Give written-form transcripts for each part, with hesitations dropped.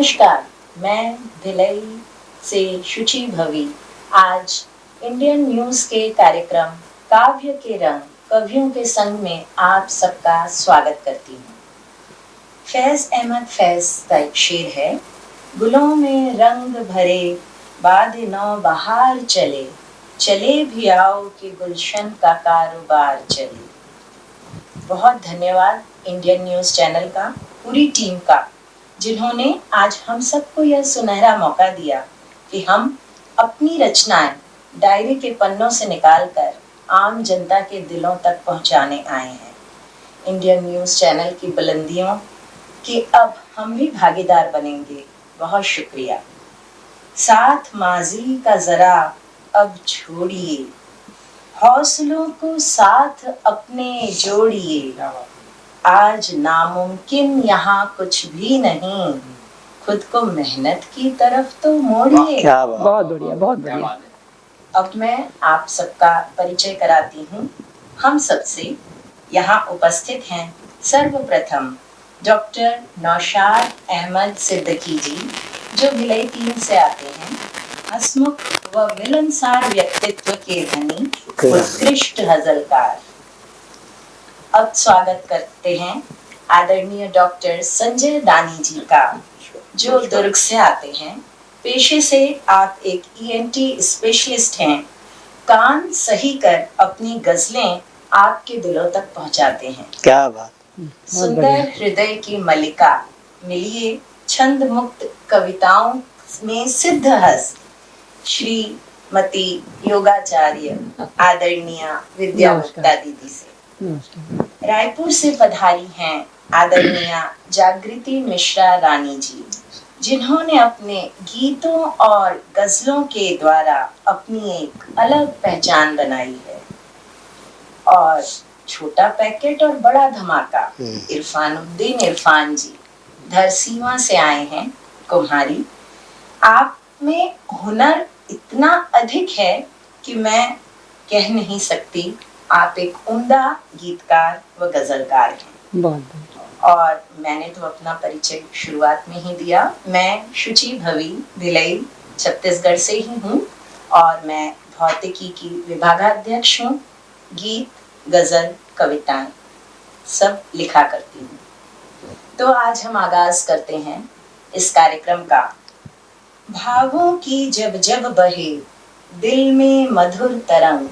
नमस्कार, मैं भिलाई से शुचि भवी आज इंडियन न्यूज़ के कार्यक्रम काव्य के रंग कवियों के संग में आप सबका स्वागत करती हूँ। फैज़ अहमद फैज़ का एक शेर है, गुलों में रंग भरे बाद नौ बहार चले, चले भी आओ कि गुलशन का कारोबार चले। बहुत धन्यवाद इंडियन न्यूज़ चैनल का, पूरी टीम का, जिन्होंने आज हम सबको यह सुनहरा मौका दिया कि हम अपनी रचनाएं डायरी के पन्नों से निकालकर आम जनता के दिलों तक पहुंचाने आए हैं। इंडियन न्यूज़ चैनल की बुलंदियों कि अब हम भी भागीदार बनेंगे, बहुत शुक्रिया। साथ माजी का जरा अब छोड़िए, हौसलों को साथ अपने जोड़िए, आज नामुमकिन यहाँ कुछ भी नहीं, खुद को मेहनत की तरफ तो मोड़िए। बहुत बढ़िया, बहुत बढ़िया। अब मैं आप सबका परिचय कराती हूँ। हम सबसे यहाँ उपस्थित हैं सर्वप्रथम डॉक्टर नौशाद अहमद सिद्दीकी जी, जो भिलाई टीम से आते हैं। हंसमुख व मिलनसार व्यक्तित्व के धनी, उत्कृष्ट गजलकार। अब स्वागत करते हैं आदरणीय डॉक्टर संजय दानी जी का, जो दुर्ग से आते हैं। पेशे से आप एक ENT स्पेशलिस्ट हैं। कान सही कर अपनी गजलें आपके दिलों तक पहुंचाते हैं। क्या बात। सुंदर हृदय की मलिका, मिलिए छंद मुक्त कविताओं में सिद्ध हस्त श्रीमती योगाचार्य आदरणीय विद्या गुप्ता दीदी से। रायपुर से पधारी हैं आदरणीय जागृति मिश्रा रानी जी, जिन्होंने अपने गीतों और गजलों के द्वारा अपनी एक अलग पहचान बनाई है। और छोटा पैकेट और बड़ा धमाका, इरफानुद्दीन इरफान जी धरसीवा से आए हैं। कुम्हारी, आप में हुनर इतना अधिक है कि मैं कह नहीं सकती। आप एक उम्दा गीतकार व गजलकार हैं। और मैंने तो अपना परिचय शुरुआत में ही दिया। मैं शुचि भवी भिलाई छत्तीसगढ़ से ही हूँ और मैं भौतिकी की विभागाध्यक्ष हूँ। गीत, गजल, कविताएं सब लिखा करती हूँ। तो आज हम आगाज करते हैं इस कार्यक्रम का। भावों की जब जब बहे दिल में मधुर तरंग,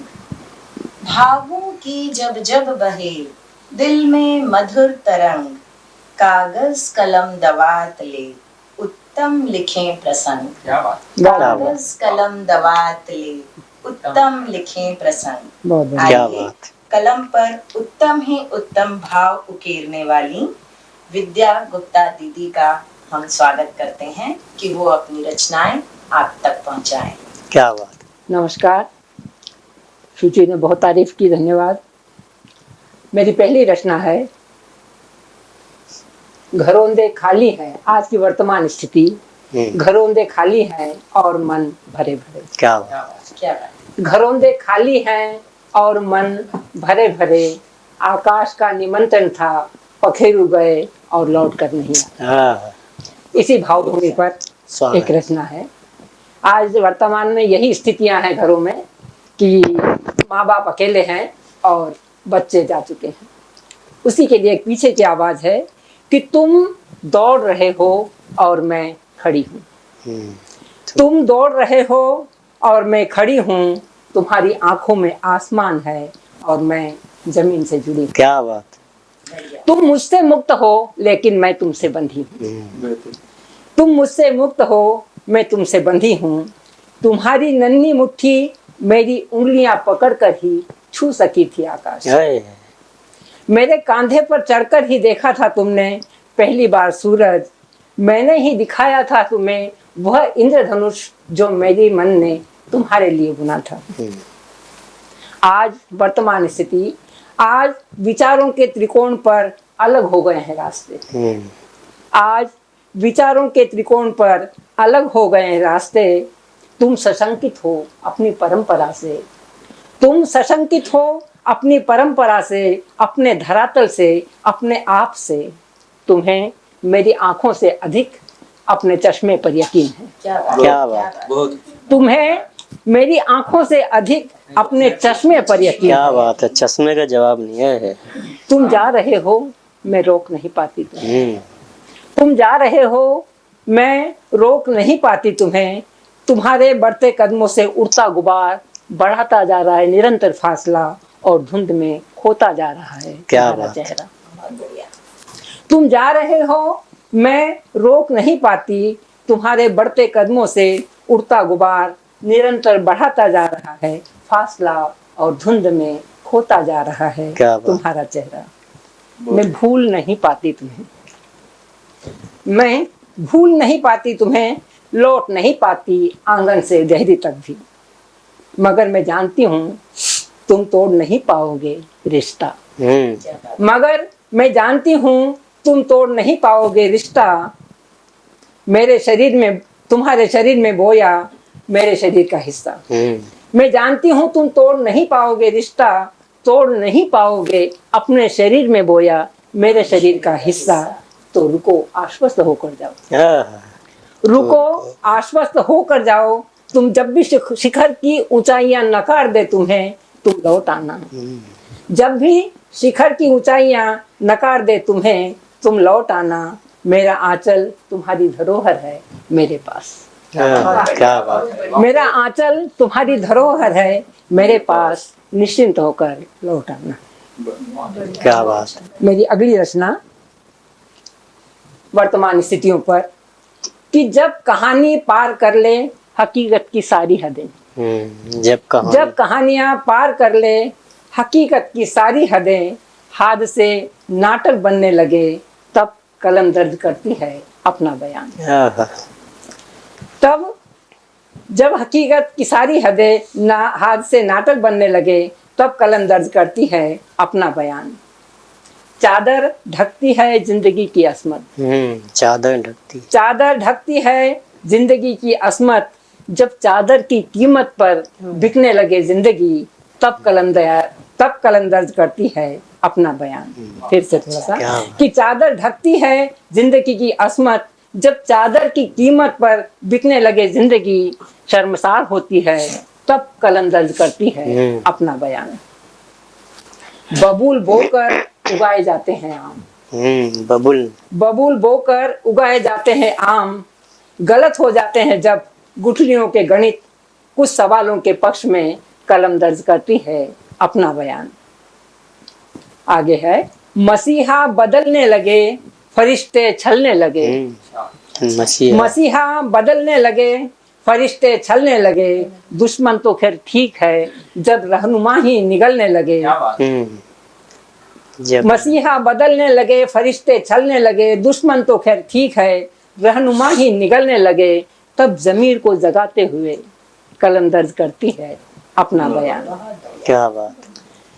भावों की जब जब बहे दिल में मधुर तरंग, कागज कलम दवात ले उत्तम लिखें प्रसंग। कागज कलम दवात ले उत्तम लिखें प्रसंग। आइए कलम पर उत्तम ही उत्तम भाव उकेरने वाली विद्या गुप्ता दीदी का हम स्वागत करते हैं कि वो अपनी रचनाएं आप तक पहुंचाएं। क्या बात। नमस्कार, शुचि ने बहुत तारीफ की, धन्यवाद। मेरी पहली रचना है घरोंदे खाली हैं। आज की वर्तमान स्थिति, घरोंदे खाली हैं और मन भरे भरे। क्या बात, क्या बात। घरोंदे खाली हैं और मन भरे भरे, आकाश का निमंत्रण था, पखेरु गए और लौट कर नहीं आए। इसी भावभूमि पर एक रचना है। आज वर्तमान में यही स्थितियां हैं घरों में कि माँ बाप अकेले हैं और बच्चे जा चुके हैं। उसी के लिए एक पीछे की आवाज़ है कि तुम दौड़ रहे हो और मैं खड़ी हूँ। तुम दौड़ रहे हो और मैं खड़ी हूँ, तुम्हारी आंखों में आसमान है और मैं जमीन से जुड़ी हूँ। क्या बात। तुम मुझसे मुक्त हो लेकिन मैं तुमसे बंधी हूँ। तुम मुझसे मुक्त हो, मैं तुमसे बंधी हूँ। तुम्हारी नन्ही मुट्ठी मेरी उंगलियां पकड़कर ही छू सकी थी आकाश। मेरे कांधे पर चढ़कर ही देखा था तुमने पहली बार सूरज। मैंने ही दिखाया था तुम्हें वह इंद्रधनुष जो मेरी मन ने तुम्हारे लिए बुना था। आज वर्तमान स्थिति, आज विचारों के त्रिकोण पर अलग हो गए हैं रास्ते। आज विचारों के त्रिकोण पर अलग हो गए हैं रास्ते। तुम सशंकित हो अपनी परंपरा से, तुम सशंकित हो अपनी परंपरा से, अपने धरातल से, अपने आप से। तुम्हें मेरी आंखों से अधिक अपने चश्मे पर यकीन है। क्या बात। बहुत तुम्हें मेरी आंखों से अधिक अपने चश्मे पर यकीन क्या है। बात है, चश्मे का जवाब नहीं है। तुम जा रहे हो, मैं रोक नहीं पाती तुम्हें। हम्म, तुम जा रहे हो, मैं रोक नहीं पाती तुम्हें। तुम्हारे बढ़ते कदमों से उड़ता गुबार बढ़ाता जा रहा है निरंतर फासला, और धुंध में खोता जा रहा है क्या तुम्हारा बात। चेहरा। तुम जा रहे हो, मैं रोक नहीं पाती। तुम्हारे बढ़ते कदमों से उड़ता गुबार निरंतर बढ़ाता जा रहा है फासला, और धुंध में खोता जा रहा है क्या बात। तुम्हारा चेहरा। मैं भूल नहीं पाती तुम्हें, मैं भूल नहीं पाती तुम्हें, लौट नहीं पाती आंगन से देहरी तक भी। मगर मैं जानती हूँ तुम तोड़ नहीं पाओगे रिश्ता। मगर मैं जानती हूँ तुम तोड़ नहीं पाओगे रिश्ता। मेरे शरीर में, तुम्हारे शरीर में बोया मेरे शरीर का हिस्सा। मैं जानती हूँ तुम तोड़ नहीं पाओगे रिश्ता, तोड़ नहीं पाओगे अपने शरीर में बोया मेरे शरीर का हिस्सा। तो रुको, आश्वस्त होकर जाओ। रुको, आश्वस्त होकर जाओ। तुम जब भी शिखर की ऊंचाइयां नकार दे तुम्हें, तुम लौट आना। जब भी शिखर की ऊंचाइयां नकार दे तुम्हें, तुम लौट आना। मेरा आंचल तुम्हारी धरोहर है मेरे पास। क्या बात। मेरा आंचल तुम्हारी धरोहर है मेरे पास, निश्चिंत होकर लौट आना। क्या बात। मेरी अगली रचना वर्तमान स्थितियों पर, कि जब कहानी पार कर ले हकीकत की सारी हदें। जब कहानियां पार कर ले हकीकत की सारी हदें, हाथ से नाटक बनने लगे, तब कलम दर्ज करती है अपना बयान। तब जब हकीकत की सारी हदें हाथ से नाटक बनने लगे, तब कलम दर्ज करती है अपना बयान। चादर ढकती है जिंदगी की असमत। चादर ढकती है जिंदगी की असमत। जब चादर की कीमत पर बिकने लगे जिंदगी, तब कलम दर्ज करती है अपना बयान। फिर से थोड़ा सा, कि चादर ढकती है जिंदगी की असमत। जब चादर की कीमत पर बिकने लगे जिंदगी, शर्मसार होती है, तब कलम दर्ज करती है अपना बयान। बबूल बोकर उगाए जाते हैं आम। बबूल बोकर उगाए जाते हैं आम। गलत हो जाते हैं जब गुठलियों के गणित, कुछ सवालों के पक्ष में कलम दर्ज करती है अपना बयान। आगे है, मसीहा बदलने लगे फरिश्ते छलने लगे। मसीहा बदलने लगे फरिश्ते छलने लगे। दुश्मन तो खैर ठीक है जब रहनुमा ही निगलने लगे। मसीहा बदलने लगे फरिश्ते छलने लगे। दुश्मन तो खैर ठीक है रहनुमा ही निगलने लगे। तब जमीर को जगाते हुए कलम दर्ज करती है अपना बयान। क्या बात।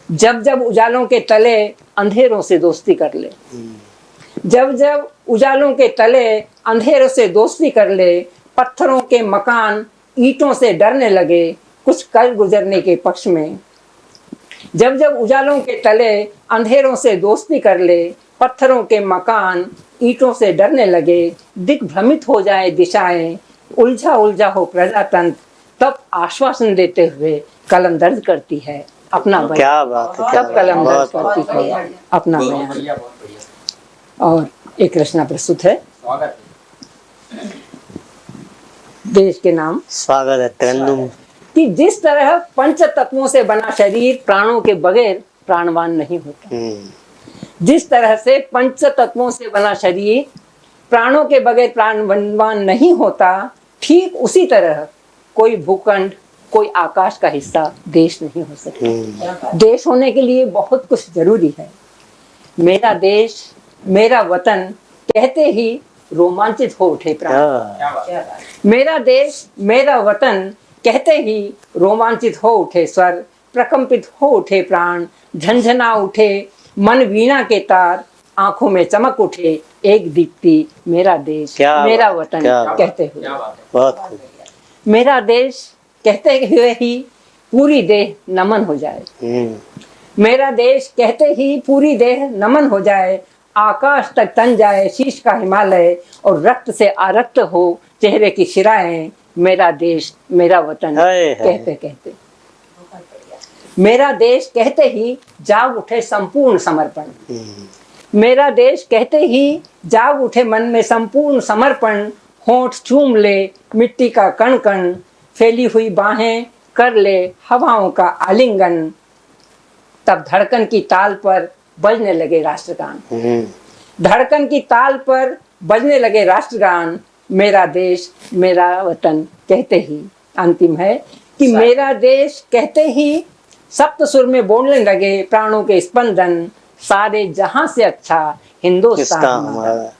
जब जब उजालों के तले अंधेरों से दोस्ती कर ले। जब जब उजालों के तले अंधेरों से दोस्ती कर ले। पत्थरों के मकान ईंटों से डरने लगे, कुछ कर गुजरने के पक्ष में। जब जब उजालों के तले अंधेरों से दोस्ती कर ले। पत्थरों के मकान ईंटों से डरने लगे। दिग्भ्रमित हो जाए दिशाएं, उलझा उलझा हो प्रजातंत्र, तब आश्वासन देते हुए कलम दर्ज करती है अपना बयान। क्या बात है। तब कलम दर्ज करती है अपना बयान। और एक रचना प्रस्तुत है, देश के नाम। स्वागत है तरन्नुम। कि जिस तरह पंच तत्वों से बना शरीर प्राणों के बगैर प्राणवान नहीं होता। जिस तरह से पंच तत्वों से बना शरीर प्राणों के बगैर प्राणवान नहीं होता, ठीक उसी तरह कोई भूखंड, कोई आकाश का हिस्सा देश नहीं हो सकता। देश होने के लिए बहुत कुछ जरूरी है। मेरा देश, मेरा वतन कहते ही रोमांचित हो उठे प्राण। मेरा देश, मेरा वतन कहते ही रोमांचित हो उठे स्वर। प्रकंपित हो उठे प्राण, झंझना उठे मन वीणा के तार। आंखों में चमक उठे एक दीप्ति, मेरा देश, मेरा वतन कहते हुए। बहुत खूब। मेरा देश कहते हुए ही पूरी देह नमन हो जाए। मेरा देश कहते ही पूरी देह नमन हो जाए। आकाश तक तन जाए शीश का हिमालय और रक्त से आरक्त हो चेहरे की शिराएं, मेरा देश मेरा वतन हाय, हाय। कहते कहते, मेरा देश कहते ही जाग उठे संपूर्ण समर्पण, मेरा देश कहते ही जाग उठे मन में संपूर्ण समर्पण, होंठ चूम ले मिट्टी का कण कण, फैली हुई बाहें कर ले हवाओं का आलिंगन, तब धड़कन की ताल पर बजने लगे राष्ट्रगान, धड़कन की ताल पर बजने लगे राष्ट्रगान, मेरा देश मेरा वतन कहते ही। अंतिम है कि मेरा देश कहते ही सप्त सुर में बोलने लगे प्राणों के स्पंदन, सारे जहां से अच्छा हिंदुस्तान हमारा।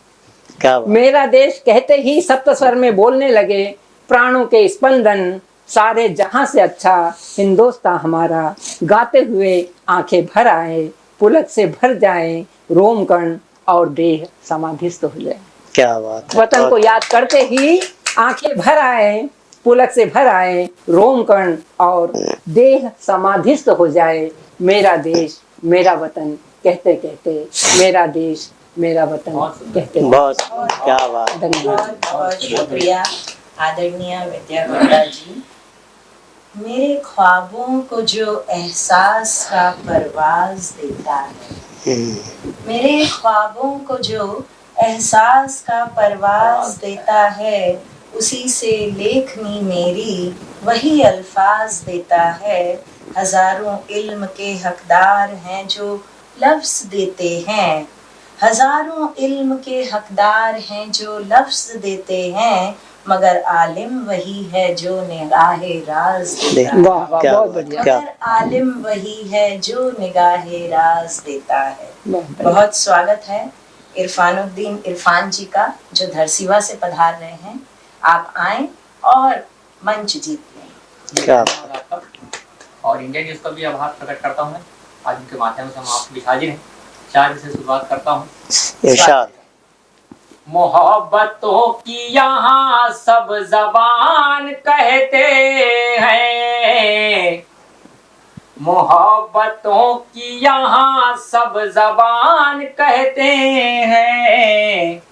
क्या बात। मेरा देश कहते ही सप्त स्वर में बोलने लगे प्राणों के स्पंदन, सारे जहां से अच्छा हिंदुस्तान हमारा। गाते हुए आंखें भर आए, पुलक से भर जाए रोम कण और देह समाधिस्थ हो जाए। क्या बात है। वतन को याद करते ही आंखें भर आए, पुलक से भर आए रोम कण और देह समाधिस्थ हो जाए। मेरा देश मेरा वतन कहते कहते, मेरा देश मेरा वतन कहते। बहुत क्या बात। धन्यवाद। बहुत बहुत शुक्रिया आदरणीय विद्या गुप्ता जी। मेरे ख्वाबों को जो एहसास का परवाज देता है, मेरे ख्वाबों को जो एहसास का परवाज देता है, उसी से लेखनी मेरी वही अल्फाज देता है। हजारों इल्म के हकदार हैं जो लफ्ज देते हैं, हजारों इल्म के हकदार हैं जो लफ्ज देते हैं, मगर आलिम वही है जो निगाहे राज देता है। वाह वाह, बहुत बढ़िया। मगर आलिम वही है जो निगाहे राज देता है। बहुत बहुत स्वागत है इरफानुद्दीन इरफान जी का, जो धरसीवा से पधार रहे हैं। आप आए और मंच जीत लें। क्या और इंडियन न्यूज का भी आभार प्रकट करता हूँ मैं। आज उनके माध्यम से हम आपके बीच हाजिर हैं। चार से शुरुआत करता हूँ। इरशाद। मोहब्बतों की यहाँ सब जबान कहते हैं, मोहब्बतों की यहाँ सब जबान कहते हैं,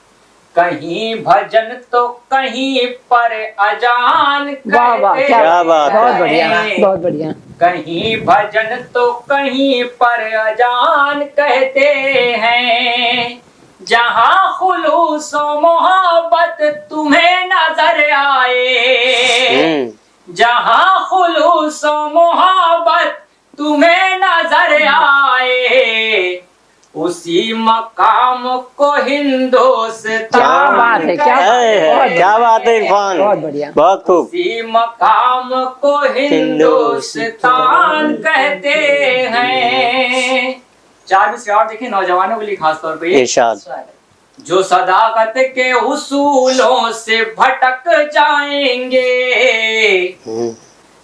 कहीं भजन तो कहीं पर अजान वाह वाह, कहते क्या बात है। बहुत बढ़िया, हैं। बहुत बढ़िया। कहीं भजन तो कहीं पर अजान कहते हैं, जहाँ खुलूस और मोहब्बत तुम्हें नजर आए, जहाँ खुलूस और मोहब्बत तुम्हें नजर आए, उसी मकाम को हिंदुस्तान क्या बात है, क्या बात है, क्या बात है इरफान। बहुत बढ़िया। बहुत खूब। उसी मकाम को हिंदुस्तान कहते हैं। चार में से और देखिए नौजवानों के लिए खास तौर पे इरशाद। जो सदाकत के उसूलों से भटक जाएंगे,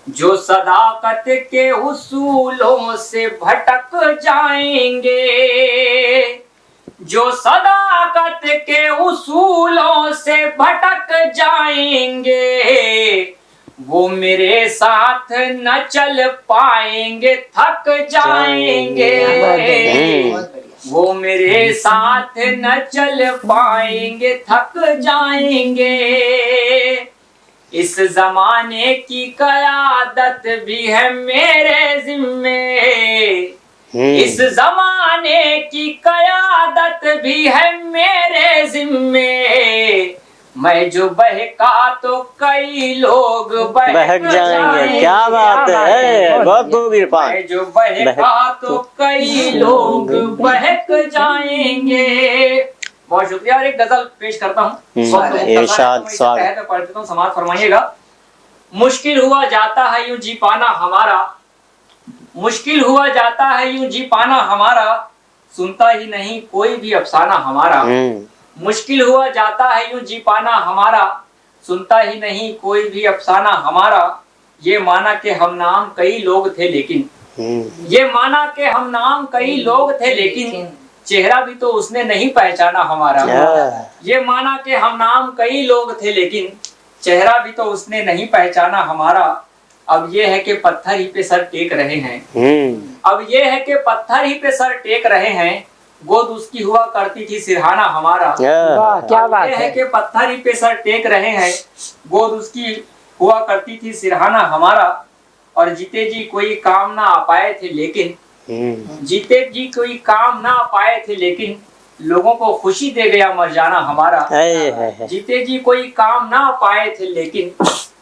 जो सदाकत के उसूलों से भटक जाएंगे, जो सदाकत के उसूलों से भटक जाएंगे, वो मेरे साथ न चल पाएंगे, थक जाएंगे। वो मेरे साथ न चल पाएंगे, थक जाएंगे। इस जमाने की क़यादत भी है मेरे जिम्मे, इस जमाने की क़यादत भी है मेरे जिम्मे। मैं जो बहका तो कई लोग बहक जाएंगे। क्या बात है, बहुत खूब इरफान। मैं जो बहका तो कई लोग बहक जाएंगे। बहुत शुक्रिया। और एक गजल पेश करता हूँ। इरशाद। स्वागत। पढ़ देता हूँ, समाज फरमाइएगा। मुश्किल हुआ जाता है यूं जी पाना हमारा, मुश्किल हुआ जाता है यूं जी पाना हमारा, सुनता ही नहीं कोई भी अफसाना हमारा। मुश्किल हुआ जाता है यूं जी पाना हमारा, सुनता ही नहीं कोई भी अफसाना हमारा। ये माना के हम नाम कई लोग थे लेकिन, ये माना के हम नाम कई लोग थे लेकिन, चेहरा भी तो उसने नहीं पहचाना हमारा। ये माना के हम नाम कई लोग थे लेकिन, चेहरा भी तो उसने नहीं पहचाना हमारा। अब ये है कि पत्थर ही पे सर टेक रहे हैं, अब ये है कि पत्थर ही पे सर टेक रहे हैं, गोद उसकी हुआ करती थी सिरहाना हमारा। वाह क्या बात ये है है। कि पत्थर ही पे सर टेक रहे हैं, गोद उसकी हुआ करती थी सिरहाना हमारा। और जीते जी कोई काम ना आ पाए थे लेकिन, जीते जी कोई काम ना आ पाए थे लेकिन, लोगों को खुशी दे गया मर जाना हमारा। जीते जी कोई काम ना आ पाए थे लेकिन,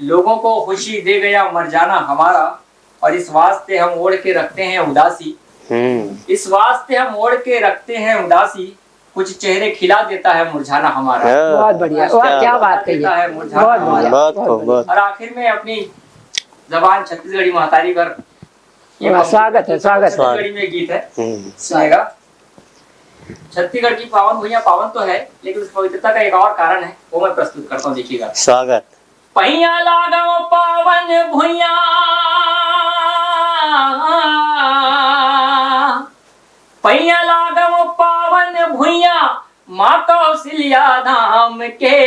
लोगों को खुशी दे गया मर जाना हमारा। और इस वास्ते हम ओढ़ के रखते हैं उदासी, इस वास्ते हम ओढ़ के रखते हैं उदासी, कुछ चेहरे खिला देता है मुरझाना हमारा। बहुत बढ़िया, वाह क्या बात है, देता है बहुत मुरझाना बढ़िया, हमारा। बहुत बढ़िया। और आखिर में अपनी जबान छत्तीसगढ़ी महतारी पर स्वागत है, स्वागत है। छत्तीसगढ़ी में गीत है, सुनेगा। छत्तीसगढ़ की पावन भुइयां पावन तो है, लेकिन उस पवित्रता का एक और कारण है, वो मैं प्रस्तुत करता हूँ, देखिएगा। स्वागत। पहिया लागो पावन भुइयां, पहिया लागो पावन भुइयां, माँ कौशल्या धाम के।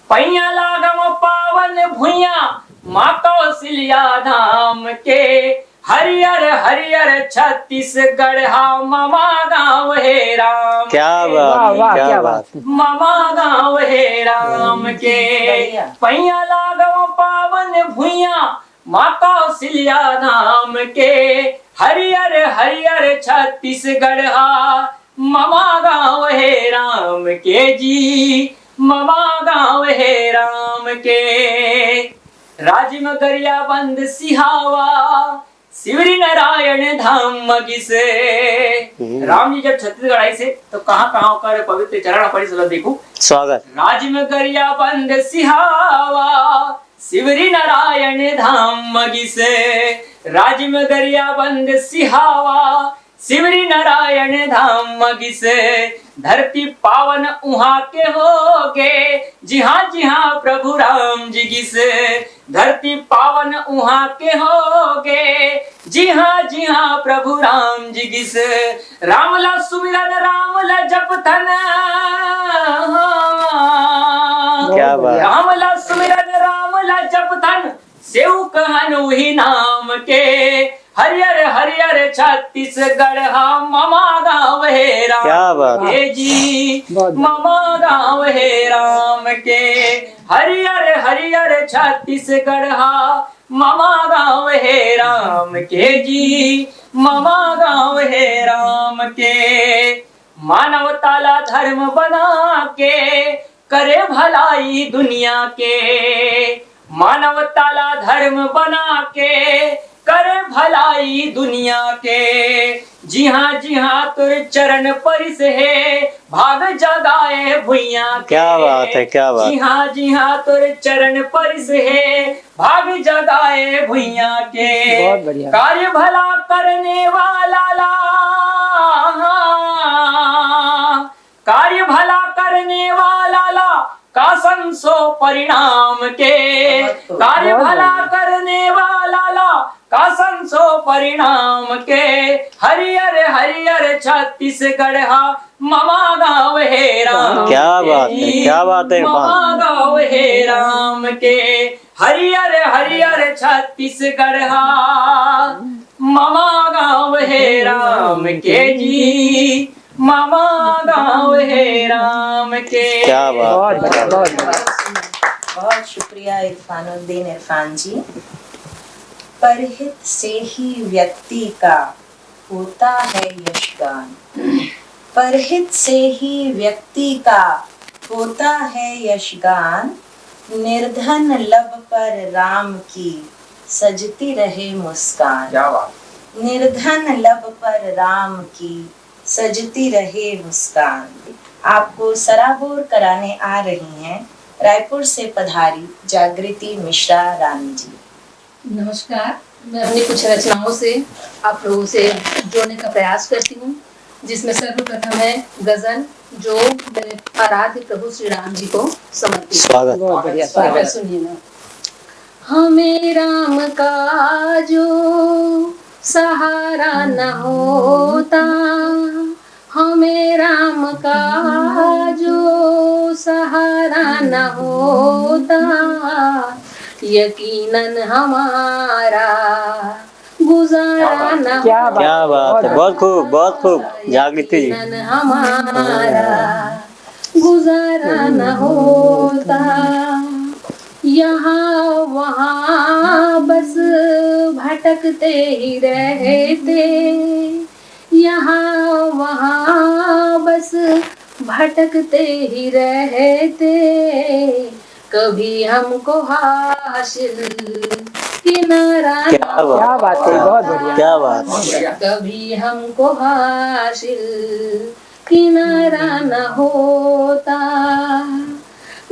पहिया लागो पावन भुइयां, माँ कौशल्या धाम के। हरियर हरियर छत्तीसगढ़ हा मामा गाँव हे राम। क्या बात, क्या बात। मामा गाँव हे राम के। पहिया लागो पावन भुइयां, माँ कौशल्या धाम के। हरियर हरियर छत्तीसगढ़ हा मामा गाँव हे राम के जी, मामा गाँव हे राम के। राज मगरिया बंद सिहावा, शिवरी नारायण धाम मगी से। राम जी जब छत्तीसगढ़ आई से तो कहाँ कहाँ कर पवित्र चरण पड़ी, चलो देखो। स्वागत। राज में गरिया बंद सिहावा, शिवरी नारायण धाम मगी से। राज में गरिया बंद सिहावा, शिवरी नारायण धाम मगी से। धरती पावन उहाँ के होगे, जी हाँ प्रभु राम जी की से। धरती पावन उहाँ के होगे, जी हाँ प्रभु राम जी की से। रामला सुमिरन रामला जपथन, क्या बात। रामला सुमिरन रामला जपथन, सेव कहन वही नाम के। हरियर हरियर छत्तीसगढ़ हा मामा गाँव हे राम। क्या बात के जी, मामा गाँव हे राम के। हरियर हरियर छत्तीसगढ़ हा मामा गाँव हे राम के जी, मामा गाँव हे राम के। मानवताला धर्म बना के, करे भलाई दुनिया के। मानवताला धर्म बना के, करे भलाई दुनिया के। जी हाँ तुर चरण परिस है, भाग जगाए भुइया के। क्या बात है, क्या बात। जी हाँ तुर चरण परिस है, भाग जगाए भुइया के। बहुत बढ़िया। कार्य भला करने वाला ला, कार्य भला करने वाला ला, का संसो परिणाम के। कार्य भला करने वाला ला, का संसो परिणाम के। हरियर हरियर छत्तीसगढ़ हा मामा गाँव हे राम। क्या बात है, क्या बात है। मामा गाँव हे राम के। हरियर हरियर छत्तीसगढ़ हा मामा गाँव हे राम के जी, मामा गाँव हे राम के। क्या बात, बहुत शुक्रिया इरफानुद्दीन इरफान जी। परहित से ही व्यक्ति का होता है यशगान, परहित से ही व्यक्ति का होता है यशगान। निर्धन लब पर राम की सजती रहे मुस्कान। क्या बात। निर्धन लब पर राम की सजती रहे मुस्कान। आपको सराबोर कराने आ रही हैं रायपुर से पधारी जागृति मिश्रा रानी जी। नमस्कार, मैं अपनी कुछ रचनाओं से आप लोगों से जोड़ने का प्रयास करती हूँ, जिसमें सर्वप्रथम है गजल, जो मेरे आराध्य प्रभु श्री राम जी को समर्पित। स्वागत। बहुत बढ़िया, स्वागत। सुनिए ना। हमें राम का जो सहारा न होता, हमें राम का जो सहारा न होता, यकीनन हमारा गुजारा न क्या बात क्या बात है, बहुत खूब, बहुत खूब। जागृति जी, यकीनन हमारा गुजारा न होता, यहाँ वहाँ बस भटकते ही रहते, यहाँ वहाँ बस भटकते ही रहते, कभी हमको हासिल किनारा न क्या बात, क्या बात है, बहुत बढ़िया। क्या बात है। कभी हमको हासिल किनारा न होता,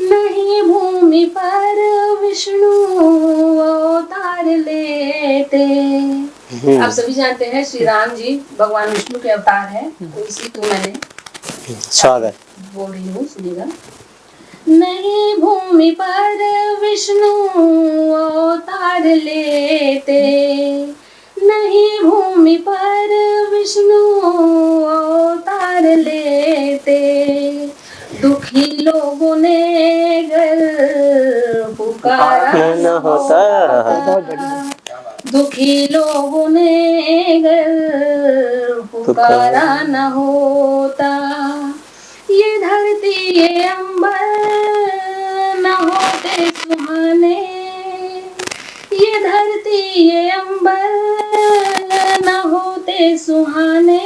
नहीं भूमि पर विष्णु अवतार लेते। आप सभी जानते हैं श्री राम जी भगवान विष्णु के अवतार है, तो इसी को मैंने स्वागत। बोल रही हूँ, सुनिएगा। नहीं भूमि पर विष्णु अवतार लेते, नहीं भूमि पर विष्णु अवतार लेते, दुखी लोगों ने घर पुकारा न होता। बहुत बढ़िया। दुखी लोगों ने घर पुकारा न होता, ये धरती ये अंबर न होते सुहाने, ये धरती ये अंबर न होते सुहाने,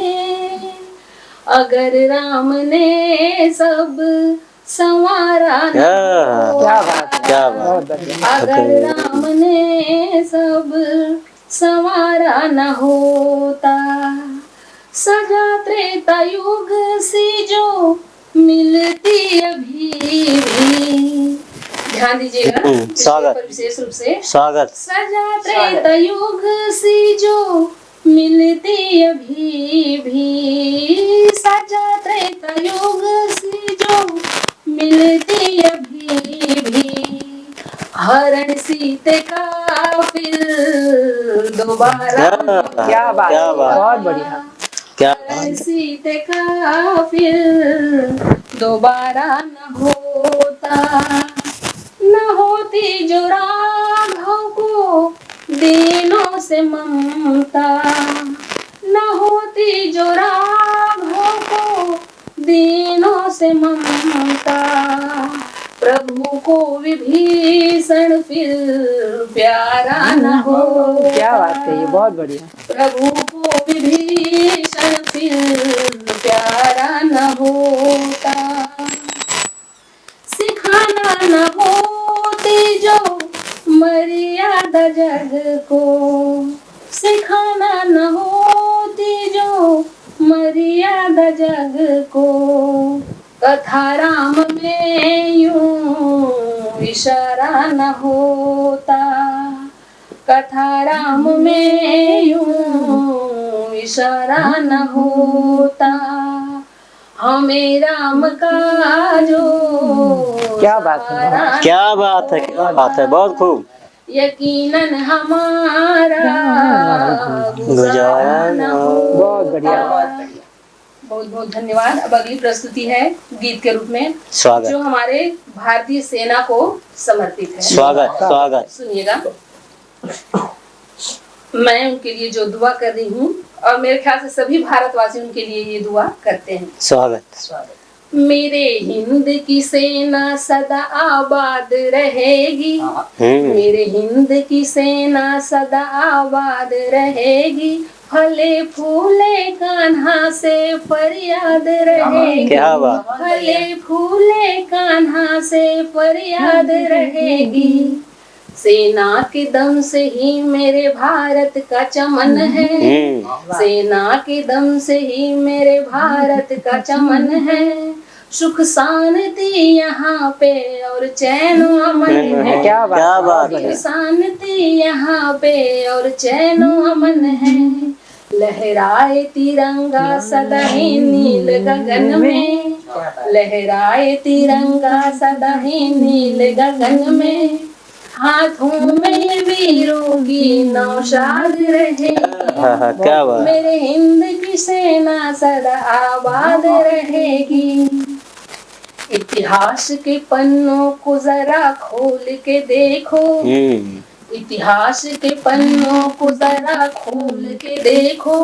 अगर राम ने सब संवारा न क्या बात है, क्या बात। बहुत बढ़िया। अगर राम ने सब संवारा न होता, सजा त्रेता युग सी जो मिलती अभी भी। ध्यान दीजिएगा स्वागत। पर विशेष रूप से स्वागत। सजा त्रेता युग सी जो मिलती अभी भी, सजा त्रेता युग सी जो मिलती अभी भी, हरण सीते का फिर दोबारा क्या बात क्या है, बात। बहुत बढ़िया। क्या हरण सीते का फिर दोबारा न होता, न होती जो राघव को दिनों से ममता, न होती जो राघव को दिनों से ममता, प्रभु को विभीषण फिर प्यारा न हो। क्या बात है, ये बहुत बढ़िया। प्रभु को विभीषण फिर प्यारा न होता, सिखाना न होती जो मर्यादा जग को, सिखाना न होती जो मर्यादा जग को, कथा राम में यूं इशारा न होता, कथा राम में यूं इशारा न होता, हमें राम का जो क्या बात है, सहारा क्या बात है, क्या बात है, बहुत खूब। यकीनन हमारा गुजारा न होता। बहुत बढ़िया। बहुत बहुत धन्यवाद। अब अगली प्रस्तुति है गीत के रूप में, स्वागत। जो हमारे भारतीय सेना को समर्पित है। स्वागत, स्वागत। सुनिएगा, मैं उनके लिए जो दुआ कर रही हूँ, और मेरे ख्याल से सभी भारतवासी उनके लिए ये दुआ करते हैं। स्वागत। मेरे हिंद की सेना सदा आबाद रहेगी, मेरे हिंद की सेना सदा आबाद रहेगी, फले फूले कान्हा से फरियाद रहेगी, क्या बात। फले फूले कान्हा से फरियाद रहेगी, सेना के दम से ही मेरे भारत का चमन है, सेना के दम से ही मेरे भारत का चमन है, सुख शांति यहाँ पे और चैन अमन है, क्या बात सुख शांति यहाँ पे और चैन अमन है, लहराए तिरंगा सदा ही नील गगन में, लहराए तिरंगा सदा ही नील गगन में, हाथों में वीरों की नौशाद रहेगी, क्या बात। मेरे हिंद की सेना सदा आबाद रहेगी, इतिहास के पन्नों को जरा खोल के देखो, इतिहास के पन्नों को जरा खोल के देखो,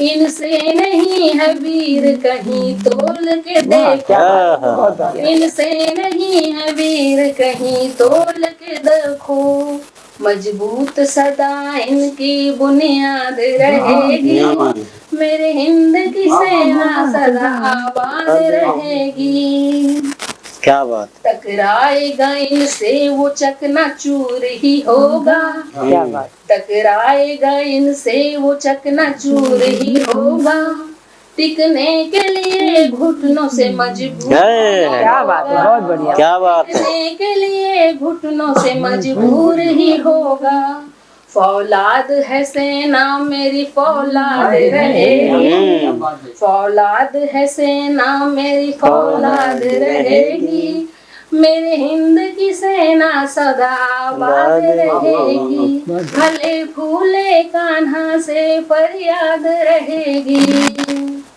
इनसे नहीं है वीर कहीं तोल के देखो, इनसे नहीं है वीर कहीं तोल के देखो, मजबूत सदा इनकी बुनियाद रहेगी, मेरे हिंद की सेना सदा आबाद रहेगी। क्या बात। टकराएगा इनसे वो चकनाचूर ही होगा, क्या बात। टकराएगा इनसे वो चकनाचूर ही होगा, टिकने के लिए घुटनों से मजबूर क्या बात है, बहुत बढ़िया। क्या बात है। टिकने के लिए घुटनों से मजबूर ही होगा, फौलाद है सेना मेरी फौलाद रहेगी, फौलाद है सेना मेरी फौलाद रहेगी, मेरे हिंद की सेना सदा आबाद रहेगी, भले फूले कान्हा से फरियाद रहेगी।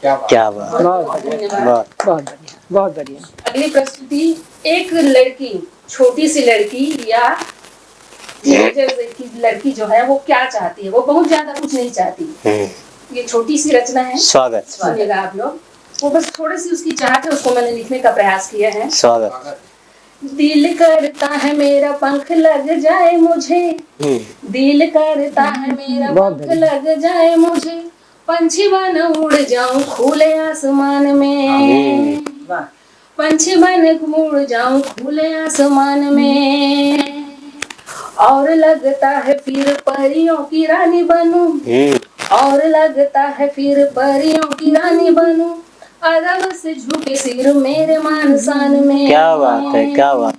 क्या बात। बहुत बढ़िया, बहुत बढ़िया, बहुत बढ़िया। अगली प्रस्तुति, एक लड़की, छोटी सी लड़की या की लड़की जो है वो क्या चाहती है, वो बहुत ज्यादा कुछ नहीं चाहती। ये छोटी सी रचना है, स्वागत। सुनिएगा आप लोग। वो बस थोड़ी सी उसकी चाहत है, उसको मैंने लिखने का प्रयास किया है। स्वागत। दिल करता है मेरा पंख लग जाए मुझे, दिल करता है मेरा पंख लग जाए मुझे, पंछी बन उड़ जाऊं खुले आसमान में, पंछी बन उड़ जाऊं खुले आसमान में, और लगता है फिर परियों की रानी बनूं, और लगता है फिर परियों की रानी बनूं, अदब से झुके सिर मेरे मान शान में। क्या बात है, क्या बात।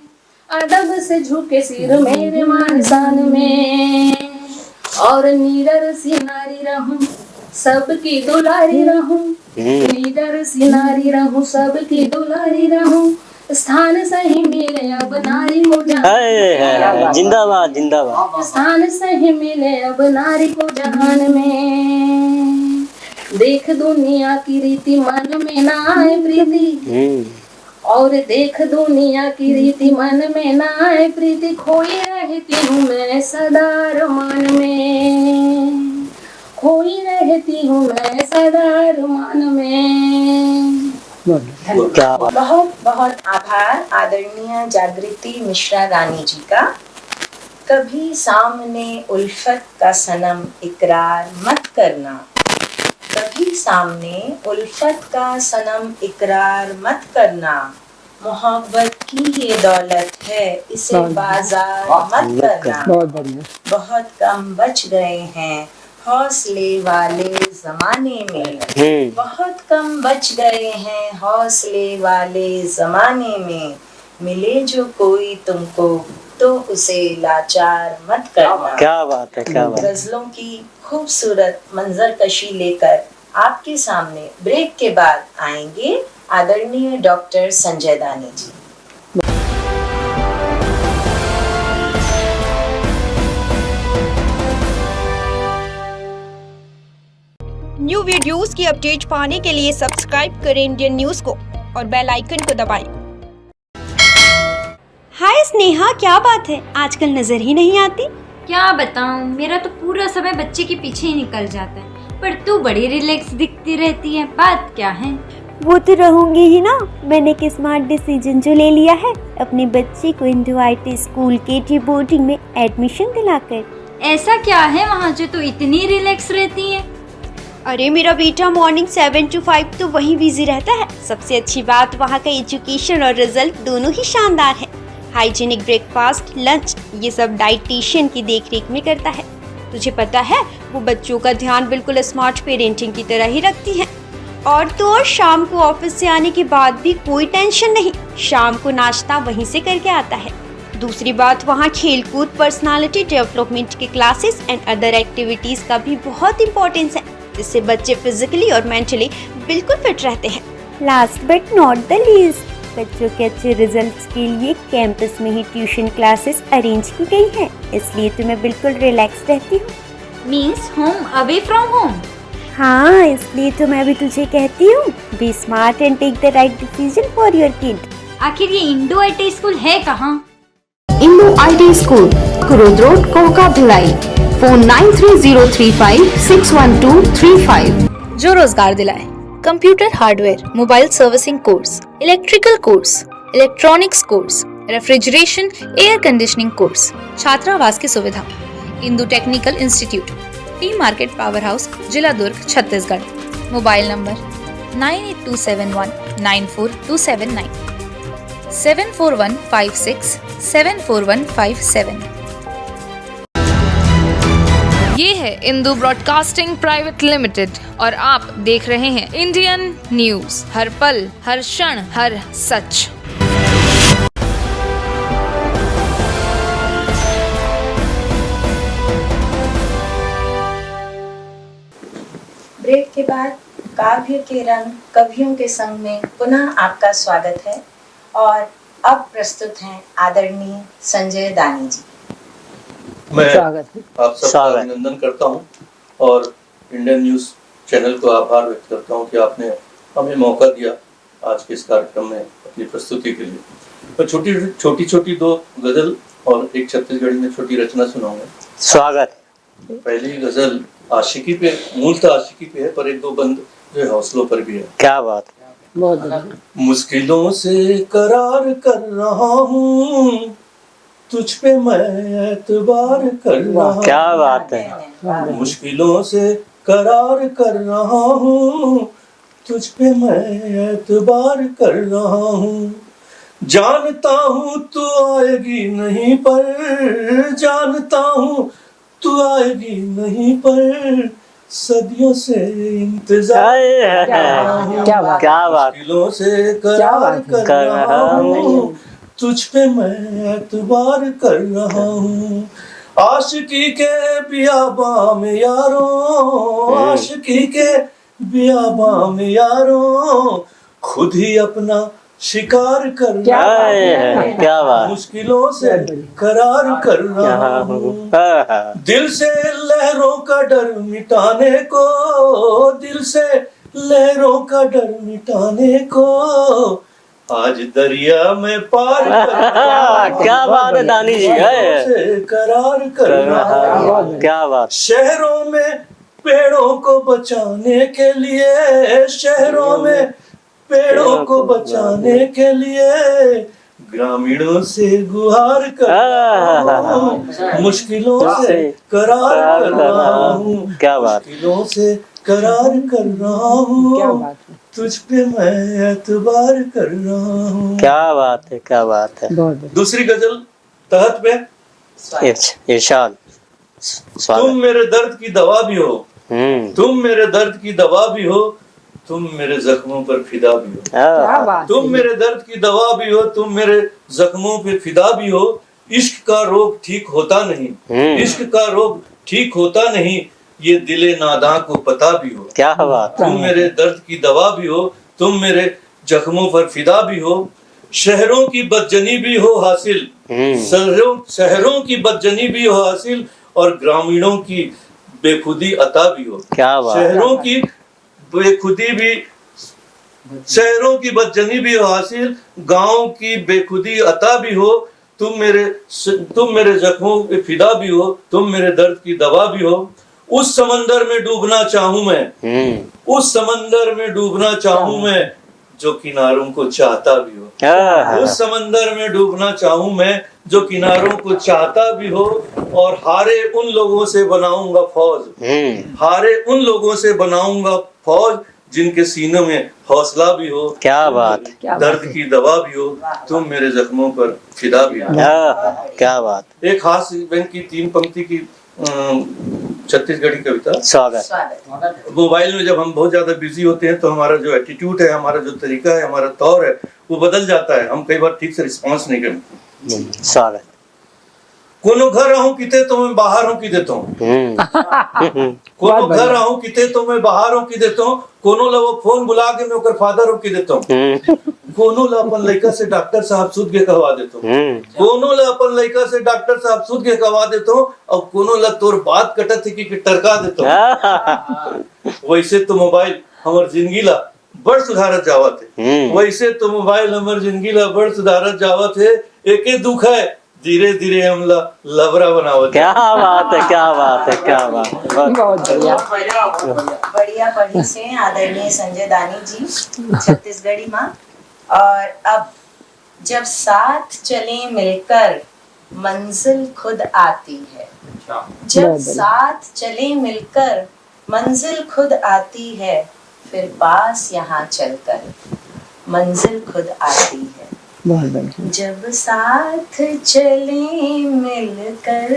अदब से झुके सिर मेरे मान शान में, और नीडर सी नारी रहूं सबकी दुलारी रहूं, नीडर सी नारी रहूं सबकी दुलारी रहूं, स्थान सही मिले अब नारी को जहान, जिंदाबाद जिंदाबाद। स्थान सही मिले अब नारी को जहान में, देख दुनिया की रीति मन में ना आए प्रीति, और देख दुनिया की रीति मन में ना आए प्रीति, खोई रहती हूँ मैं सदा अरमान में, खोई रहती हूँ मैं सदा अरमान में। बहुत बहुत आभार आदरणीय जागृति मिश्रा रानी जी का। कभी सामने उल्फत का सनम इकरार मत करना, कभी सामने उल्फत का सनम इकरार मत करना, मोहब्बत की ये दौलत है इसे बाजार मत करना, बहुत बढ़िया। बहुत कम बच गए हैं हौसले वाले जमाने में, बहुत कम बच गए हैं हौसले वाले जमाने में, मिले जो कोई तुमको तो उसे लाचार मत करना। क्या बात है, क्या बात। गजलों की खूबसूरत मंजरकशी लेकर आपके सामने ब्रेक के बाद आएंगे आदरणीय डॉक्टर संजय दानी जी। न्यू वीडियोस की अपडेट पाने के लिए सब्सक्राइब करें इंडियन न्यूज को और बेल आइकन को दबाएं। हाय स्नेहा, क्या बात है, आजकल नजर ही नहीं आती। क्या बताऊं, मेरा तो पूरा समय बच्चे के पीछे ही निकल जाता है, पर तू बड़ी रिलैक्स दिखती रहती है, बात क्या है? वो तो रहूंगी ही ना। मैंने एक स्मार्ट डिसीजन जो ले लिया है, अपने बच्चे को इंडो IT स्कूल के बोर्डिंग में एडमिशन दिलाकर। ऐसा क्या है वहाँ जो तू इतनी रिलैक्स रहती है? अरे मेरा बेटा मॉर्निंग 7 to 5 तो वहीं बिजी रहता है। सबसे अच्छी बात वहाँ का एजुकेशन और रिजल्ट दोनों ही शानदार है। हाइजीनिक ब्रेकफास्ट, लंच, ये सब डाइटिशियन की देखरेख में करता है। तुझे पता है वो बच्चों का ध्यान बिल्कुल स्मार्ट पेरेंटिंग की तरह ही रखती है। और तो और शाम को ऑफिस से आने के बाद भी कोई टेंशन नहीं, शाम को नाश्ता वहीं से करके आता है। दूसरी बात, वहाँ खेलकूद, पर्सनालिटी डेवलपमेंट के क्लासेस एंड अदर एक्टिविटीज का भी बहुत इम्पोर्टेंस है, जिससे बच्चे फिजिकली और मेंटली बिल्कुल फिट रहते हैं। Last but not the least, बच्चों के अच्छे रिजल्ट्स के लिए कैंपस में ही ट्यूशन क्लासेस अरेंज की गई हैं, इसलिए तो मैं बिल्कुल रिलैक्स रहती हूँ। Means home away from home. हाँ, इसलिए तो मैं भी तुझे कहती हूँ, be smart and take the right decision for your kid. आखिर ये इंडो IT स्कूल है कहाँ? Indo IT school Kurud road, Koka Bhilai. Phone 9303561235। जो रोजगार दिलाए। Computer hardware, mobile servicing course, electrical course, electronics course, refrigeration, air conditioning course, छात्रावास की सुविधा। Indu technical institute, T market power house, जिला दुर्ग, छत्तीसगढ़। Mobile number 9827194279, 7415674157। ये है इंदु ब्रॉडकास्टिंग प्राइवेट लिमिटेड और आप देख रहे हैं इंडियन न्यूज, हर पल, हर क्षण, हर सच। ब्रेक के बाद काव्य के रंग कवियों के संग में पुनः आपका स्वागत है और अब प्रस्तुत हैं आदरणीय संजय दानी जी। मैं स्वागत है। आप सबका अभिनंदन करता हूं और इंडियन न्यूज चैनल को आभार व्यक्त करता हूं कि आपने हमें मौका दिया आज के इस कार्यक्रम में अपनी प्रस्तुति के लिए। मैं छोटी दो गजल और एक छत्तीसगढ़ी में छोटी रचना सुनाऊंगा। स्वागत। पहली गजल आशिकी पे, मूलतः आशिकी पे है, पर एक दो बंद जो है हौसलों पर भी है। क्या बात। बहुत मुश्किलों से करार कर रहा हूँ, तुझ पे मैं एतबार कर रहा हूँ। क्या बात है। मुश्किलों से करार कर रहा हूँ, तुझ पे मैं एतबार कर रहा हूँ। जानता हूँ तू आएगी नहीं, पर जानता हूँ तू आएगी नहीं, पर सदियों से इंतजार क्या बात। मुश्किलों से करार कर रहा हूँ, तुझ पे मैं एतबार कर रहा हूँ। आशिकी के बियाबां में यारों, आशिकी के बियाबां में यारों, खुद ही अपना शिकार कर रहा हूँ। क्या बात। मुश्किलों से करार कर रहा हूँ। दिल से लहरों का डर मिटाने को, दिल से लहरों का डर मिटाने को, आज दरिया में पार क्या बात है दानी जी। करार कर रहा हूँ। क्या बात। शहरों में पेड़ों को बचाने के लिए, शहरों में पेड़ों को बचाने के लिए ग्रामीणों से गुहार कर रहा हूँ। मुश्किलों से करार कर रहा हूँ। क्या बात। मुश्किलों से करार कर रहा हूँ, तुझ पे मैं एतबार कर रहा हूँ। क्या बात है। क्या बात है। दूसरी गजल तहत में इरशाद। तुम मेरे दर्द की दवा भी हो, तुम मेरे दर्द की दवा भी हो, तुम मेरे जख्मों पर फिदा भी हो। तुम मेरे दर्द की दवा भी हो, तुम मेरे जख्मों पे फिदा भी हो। इश्क का रोग ठीक होता नहीं, इश्क का रोग ठीक होता नहीं, ये दिले नादां को पता भी हो। क्या बात। तुम मेरे दर्द की दवा भी हो, तुम मेरे जख्मों पर फिदा भी हो। शहरों की बदजनी भी हो हासिल, शहरों की बदजनी भी हो हासिल, और ग्रामीणों की बेखुदी अता भी हो। क्या बात। शहरों की बेखुदी भी, शहरों की बदजनी भी हो हासिल, गांव की बेखुदी अता भी हो। तुम मेरे जख्मों पे फिदा भी हो, तुम मेरे दर्द की दवा भी हो। उस समंदर में डूबना चाहूं मैं, उस समंदर में डूबना चाहूं मैं, जो किनारों को चाहता भी हो। उस समंदर में डूबना चाहूं मैं, जो किनारों को चाहता भी हो। और हारे उन लोगों से बनाऊंगा फौज, हारे उन लोगों से बनाऊंगा फौज, जिनके सीनों में हौसला भी हो। क्या बात। दर्द की दवा भी हो, तुम मेरे जख्मों पर फिदा भी हो। क्या बात। एक हास्य बैंक की 3 पंक्ति की छत्तीसगढ़ी कविता। स्वागत। मोबाइल में जब हम बहुत ज्यादा बिजी होते हैं तो हमारा जो एटीट्यूड है, हमारा जो तरीका है, हमारा तौर है, वो बदल जाता है। हम कई बार ठीक से रिस्पॉन्स नहीं करते। स्वागत। कोनो घर आहूं किते तो मैं बाहर हूं की देता हूँ, कोनो घर आहूं किते तो मैं बाहर हूं की देता हूँ, कोनो ला वो फोन बुला के मैं ओकर फादर हूं की देता हूँ, कोनो ला अपन लड़का से डॉक्टर साहब सुध के कहवा देता हूँ, कोनो ला अपन लड़का से डॉक्टर साहब सुध के कहवा देता हूँ, और कोनो ला तोर बात कटत है कि टरका देता हूँ। वैसे तो मोबाइल हमार जिंदगी ला बड़ सुधारत जावत है, वैसे तो मोबाइल हमार जिंदगी ला बड़ सुधारत जावत है। एके दुख है धीरे धीरे हम लवरा बनावत। क्या बात है, क्या बात है, क्या बात है। बहुत बढ़िया। बढ़िया पढ़ी से आदरणीय संजय दानी जी, छत्तीसगढ़ी माँ। और अब जब साथ चले मिलकर मंजिल खुद आती है, जब साथ चले मिलकर मंजिल खुद आती है, फिर पास यहाँ चलकर मंजिल खुद आती है। बहुत बढ़िया। जब साथ चले मिलकर,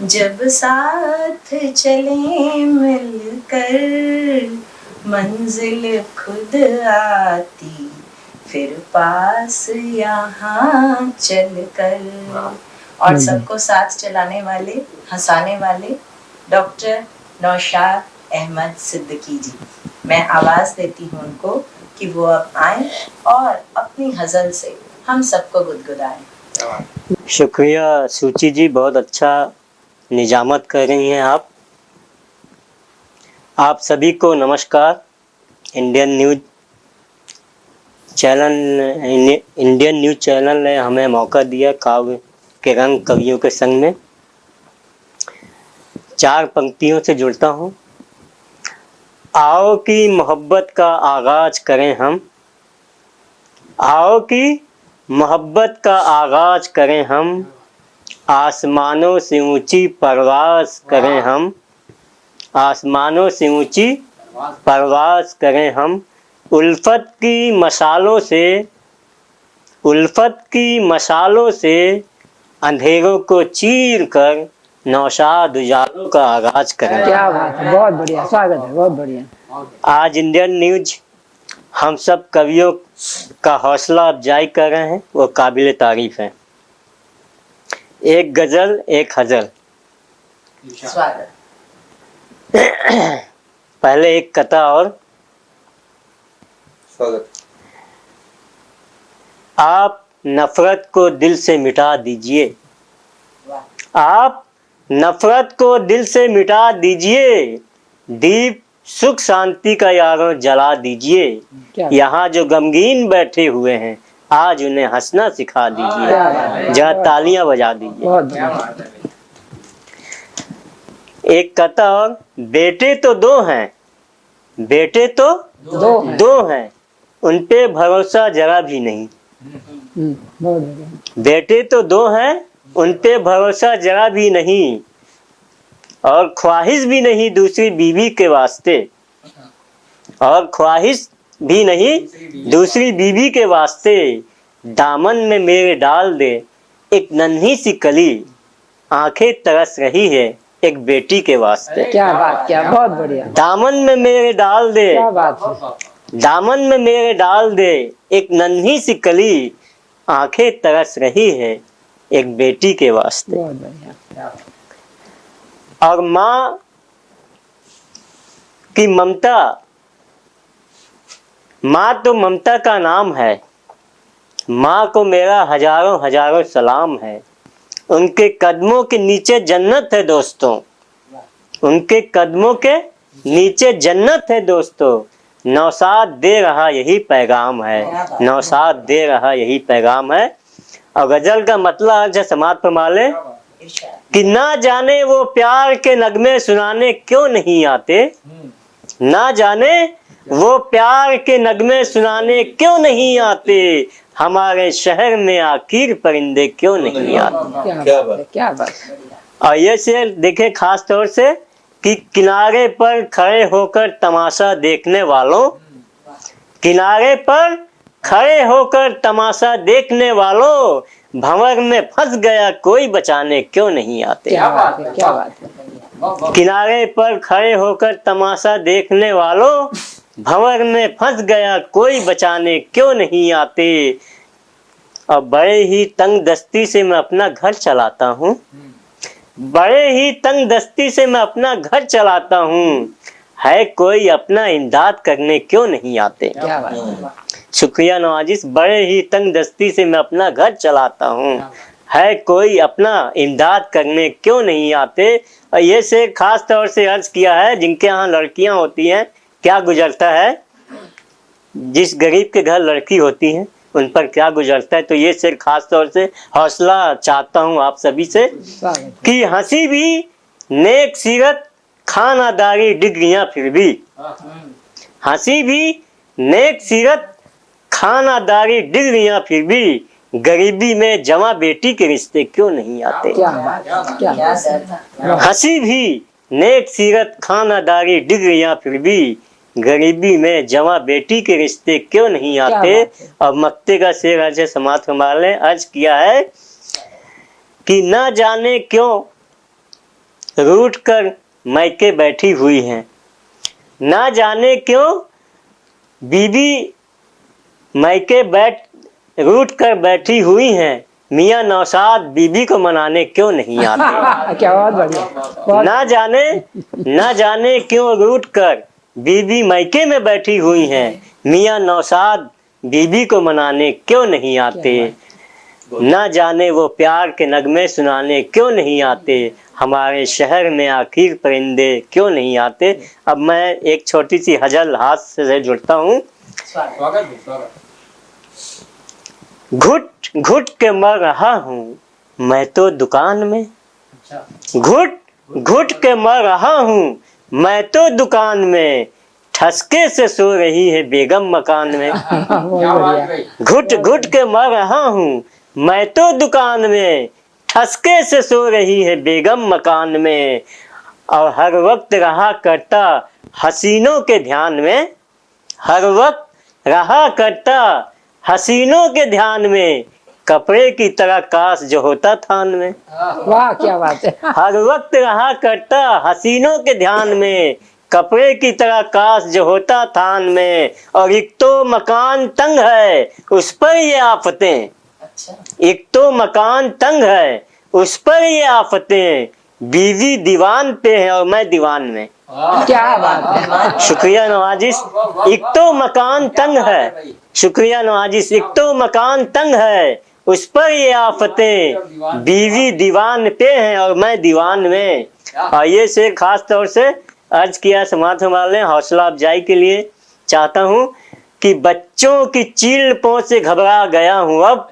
जब साथ चले मिलकर मंजिल खुद आती, फिर पास यहाँ चलकर। और सबको साथ चलाने वाले, हंसाने वाले डॉक्टर नौशाद अहमद सिद्दीकी जी, मैं आवाज देती हूँ उनको कि वो अब आए और अपनी गजल से हम सबको गुदगुदाएं। शुक्रिया सूची जी, बहुत अच्छा निजामत कर रही हैं आप। आप सभी को नमस्कार। इंडियन न्यूज चैनल ने हमें मौका दिया काव्य के रंग कवियों के संग में। 4 पंक्तियों से जुड़ता हूँ। आओ कि मोहब्बत का आगाज करें हम, आओ कि मोहब्बत का आगाज करें हम, आसमानों से ऊंची परवाज करें हम, आसमानों से ऊंची परवाज करें हम। उल्फत की मशालों से, उल्फत की मशालों से अंधेरों को चीर कर नौशाद उजालों का आगाज करें। क्या बात है, बहुत बढ़िया, स्वागत है, बहुत बढ़िया। आज इंडियन न्यूज हम सब कवियों का हौसला अफजाई कर रहे हैं, वो काबिल तारीफ है। एक गजल एक हजल। स्वागत। पहले एक कथा और स्वागत। आप नफरत को दिल से मिटा दीजिए, आप नफरत को दिल से मिटा दीजिए, दीप सुख शांति का यारों जला दीजिए। यहाँ जो गमगीन बैठे हुए हैं आज उन्हें हंसना सिखा दीजिए, जहाँ तालियां बजा दीजिए। एक कथा और, बेटे तो 2 हैं, बेटे तो 2 हैं, उन पे भरोसा जरा भी नहीं। बेटे तो 2 हैं, उन पे भरोसा जरा भी नहीं, और ख्वाहिश भी नहीं दूसरी बीवी के वास्ते, और ख्वाहिश भी नहीं दूसरी बीवी के वास्ते। दामन में मेरे डाल दे एक नन्ही सी कली, आंखें तरस रही है एक बेटी के वास्ते। क्या बात, क्या बहुत बढ़िया। दामन में मेरे डाल दे, क्या बात है। दामन में मेरे डाल दे एक नन्ही सी कली, आंखें तरस रही है एक बेटी के वास्ते। बहुत बढ़िया। और माँ की ममता, माँ तो ममता का नाम है, माँ को मेरा हजारों हजारों सलाम है। उनके कदमों के नीचे जन्नत है दोस्तों, उनके कदमों के नीचे जन्नत है दोस्तों। नौशाद दे रहा यही पैगाम है, नौशाद दे रहा यही पैगाम है। और गजल का मतलब है समाज फरमाले कि ना जाने वो प्यार के नगमे सुनाने क्यों नहीं आते, ना जाने वो प्यार के नगमे सुनाने क्यों नहीं आते, हमारे शहर में आखिर परिंदे क्यों नहीं आते। क्या बात, क्या बात। और ये शेर देखे खास तौर से कि किनारे पर खड़े होकर तमाशा देखने वालों, किनारे पर खड़े होकर तमाशा देखने वालों, भंवर में फंस गया कोई बचाने क्यों नहीं आते। क्या बात है, क्या बात है। किनारे पर खड़े होकर तमाशा देखने वालों, भंवर में फंस गया कोई बचाने क्यों नहीं आते। और बड़े ही तंग दस्ती से मैं अपना घर चलाता हूँ, बड़े ही तंग दस्ती से मैं अपना घर चलाता हूँ, है कोई अपना इमदाद करने क्यों नहीं आते। क्या बात है। शुक्रिया नवाजिश। बड़े ही तंग दस्ती से मैं अपना घर चलाता हूँ, है कोई अपना इमदाद करने क्यों नहीं आते। और ये से खास तौर से अर्ज किया है जिनके यहाँ लड़कियाँ होती हैं, क्या गुजरता है, जिस गरीब के घर लड़की होती है उन पर क्या गुजरता है। तो ये शेर खास तौर से हौसला चाहता हूँ आप सभी से कि हंसी भी नेक सीरत खानादारी डिग्रियां फिर भी, हंसी भी नेक सीरत खानादारी डिग्रियां फिर भी, गरीबी में जमा बेटी के रिश्ते क्यों नहीं आते। हंसी भी नेक सीरत खानादारी डिग्रियां फिर भी, गरीबी में जमा बेटी के रिश्ते क्यों नहीं आते। और मक्ते का शेर अर्ज समाज कुमार ने अर्ज किया है कि ना जाने क्यों रूठ कर मैके बैठी हुई हैं, ना जाने क्यों बीबी मैके रूठ कर बैठी हुई हैं, मियाँ नौशाद बीबी को मनाने क्यों नहीं आते। क्या बात बढ़िया। ना जाने क्यों रूठ कर बीबी मैके में बैठी हुई हैं, मियाँ नौशाद बीबी को मनाने क्यों नहीं आते। ना जाने वो प्यार के नगमे सुनाने क्यों नहीं आते, हमारे शहर में आखिर परिंदे क्यों नहीं आते। अब मैं एक छोटी सी हजल हाथ से जुड़ता हूँ। घुट घुट के मर रहा हूँ मैं तो दुकान में, घुट घुट के मर रहा हूँ मैं तो दुकान में, ठसके से सो रही है बेगम मकान में। घुट घुट के मर रहा हूँ मैं तो दुकान में, ठसके से सो रही है बेगम मकान में। और हर वक्त रहा करता हसीनों के ध्यान में, हर वक्त रहा करता हसीनों के ध्यान में, कपड़े की तरह काश जो होता थान में। वाह क्या बात है। हर वक्त रहा करता हसीनों के ध्यान में, कपड़े की तरह काश जो होता थान में। और एक तो मकान तंग है उस पर ये आफतें, एक तो मकान तंग है उस पर ये आफतें, बीवी दीवान पे है और मैं दीवान में। क्या बात है। शुक्रिया नवाजिश। एक तो मकान तंग है, शुक्रिया नवाजिश। एक तो मकान तंग है उस पर ये आफतें, बीवी दीवान पे है और मैं दीवान में। और ये शेर खास तौर से अर्ज किया समाज ने हौसला अफजाई के लिए। चाहता हूँ कि बच्चों की चीलपों से घबरा गया हूँ अब,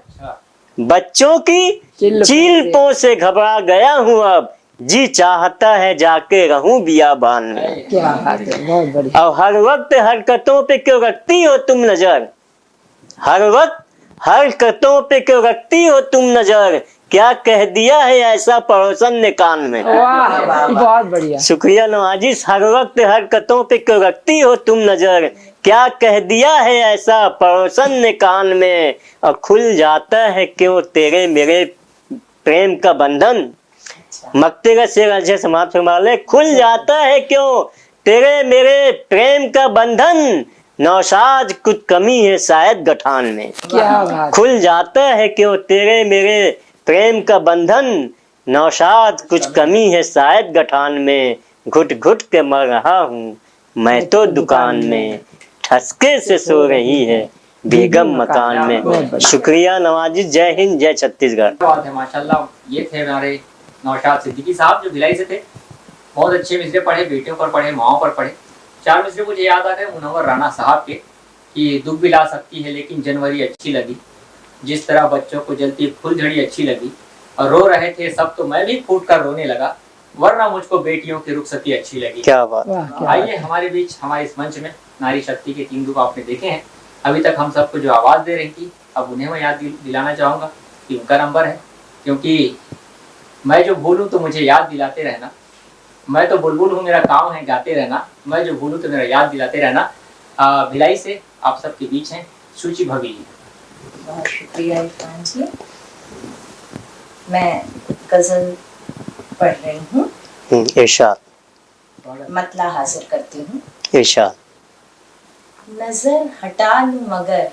बच्चों की चीलपों से घबरा गया हूँ अब, जी चाहता है जाके रहूं बियाबान में। क्या बात है, बहुत बढ़िया। और हर वक्त हरकतों पे क्यों रखती हो तुम नजर, हर वक्त हरकतों पे क्यों रखती हो तुम नजर, क्या कह दिया है ऐसा पड़ोसन ने कान में। वाह बहुत बढ़िया। शुक्रिया नवाजिश। हर वक्त हरकतों पे क्यों रखती हो तुम नजर, क्या कह दिया है ऐसा पड़ोसन ने कान में। और खुल जाता है क्यों तेरे मेरे प्रेम का बंधन, मक्ते का शेर अर्ज समाप्त फरमा ले। खुल जाता है क्यों तेरे मेरे प्रेम का बंधन, नौशाद कुछ कमी है शायद गठान में। क्या बात। खुल जाता है क्यों तेरे मेरे प्रेम का बंधन, नौशाद कुछ कमी है शायद गठान में। घुट घुट के मर रहा हूँ मैं तो दुकान में, ठसके से सो रही है बेगम मकान में। शुक्रिया नवाजिश। जय हिंद, जय छत्तीसगढ़। बात है माशाल्लाह। ये थे हमारे नौशाद सिद्दीकी साहब जो भिलाई से थे। बहुत अच्छे मिसरे पढ़े, बेटियों पर पढ़े, माओ पर पढ़े। 4 मिसरे मुझे याद आ गए मुनव्वर राणा साहब के कि दुख भी ला सकती है लेकिन जनवरी अच्छी लगी, जिस तरह बच्चों को जलती फुलझड़ी अच्छी लगी, और रो रहे थे सब तो मैं भी फूट कर रोने लगा, वरना मुझको बेटियों की रुखसती अच्छी लगी। क्या बात। आइए हमारे बीच, हमारे इस मंच में नारी शक्ति के 3 रूप आपने देखे हैं। अभी तक हम सबको जो आवाज़ दे रही थी, अब उन्हें मैं याद दिलाना चाहूँगा कि उनका नंबर है, क्योंकि मैं जो भूलूँ तो मुझे याद दिलाते रहना, मैं तो बुलबुल हूँ मेरा काम है गाते रहना, मैं जो भूलूँ तो मेरा याद दिलाते रहना। भिलाई से आप सबके बीच हैं सूची भवी। बहुत शुक्रिया इरफान जी। मैं गजल पढ़ रही हूँ, इरशाद। मतला हाजिर करती हूँ। इरशाद। नजर हटा लूं मगर